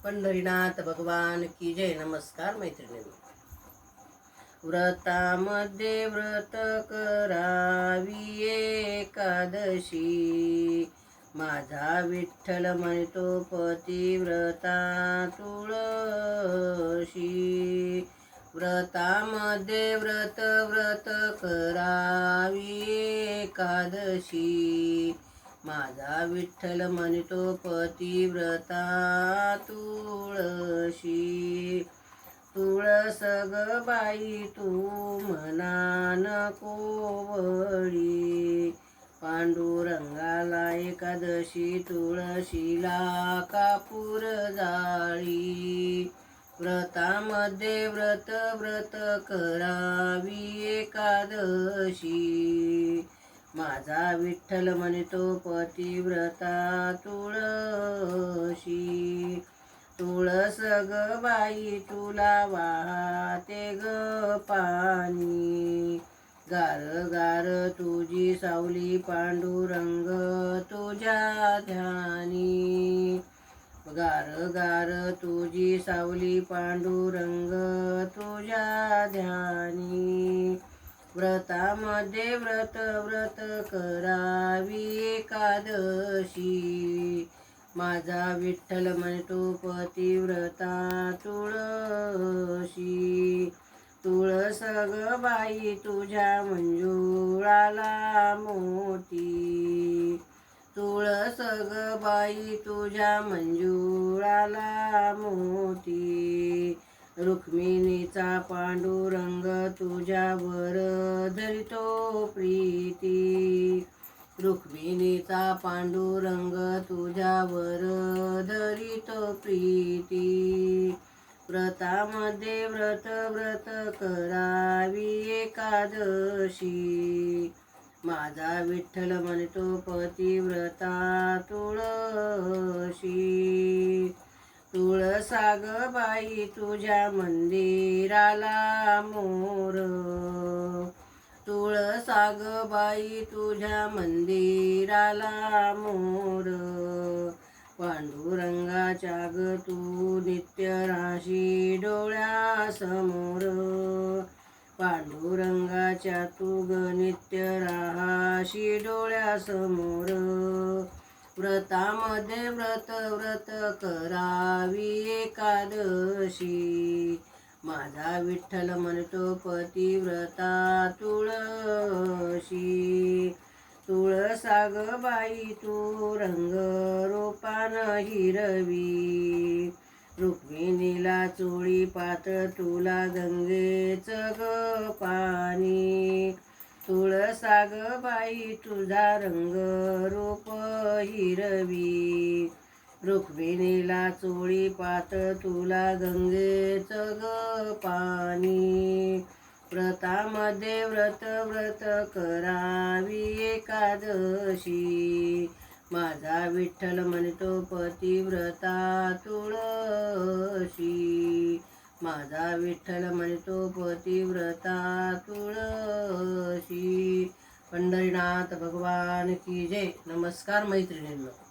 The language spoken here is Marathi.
पंढरीनाथ भगवान की जय. नमस्कार मैत्रिणींनो. व्रतामध्ये व्रत करावी एकादशी, माझा विठ्ठल म्हणतो पतिव्रता तुळशी. व्रतामध्ये व्रत करावी एकादशी, माझा विठ्ठल म्हणतो पतिव्रता तुळशी. तुळस ग बाई तू म्हणा नको वळी, पांडुरंगाला एकादशी तुळशीला कापूर जाळी. व्रतामध्ये व्रत करावी एकादशी, माझा विठ्ठल म्हणतो पतिव्रता तुळशी. तुळस ग बाई तुला वाहते ग पाणी, गार गार तुझी सावली पांडुरंग तुझ्या ध्यानी. गार गार तुझी सावली पांडुरंग तुझ्या ध्यानी. व्रतामध्ये व्रत करावी एकादशी, माझा विठ्ठल म्हणतो पतिव्रता तुळशी. तुळस ग बाई तुझ्या मंजुळाला मोती, तुळस ग बाई तुझ्या मंजुळाला मोती. रुक्मिणीचा पांडुरंग तुझ्यावर धरितो प्रीती, रुक्मिणीचा पांडुरंग तुझ्यावर धरितो प्रीती. व्रतामध्ये व्रत करावी एकादशी, माझा विठ्ठल म्हणतो पतिव्रता तुळशी. तुळसा ग बाई तुझ्या मंदिराला मोर, तुळसा ग बाई तुझ्या मंदिराला मोर. पांडुरंगाच्या ग तू नित्य राशी डोळ्यासमोर, पांडुरंगाच्या तू ग नित्य राशी डोळ्यासमोर. व्रतामध्ये व्रत करावी एकादशी, माझा विठ्ठल म्हणतो पतिव्रता तुळशी. तुळसा ग बाई तू रंग रूपान हिरवी, रुक्मिणीला चोळी पातळ तुला गंगेच ग पाणी. तुळसा ग बाई तुझा रंग रूप हिरवी, रुक्मिणीला चोळी पातळ तुला गंगेच ग पाणी. व्रतामध्ये व्रत करावी एकादशी, माझा विठ्ठल म्हणतो पतिव्रता तुळशी. माझा विठ्ठल म्हणतो पतिव्रता तुळशी. पंढरीनाथ भगवान की जय. नमस्कार मैत्रिणींनो.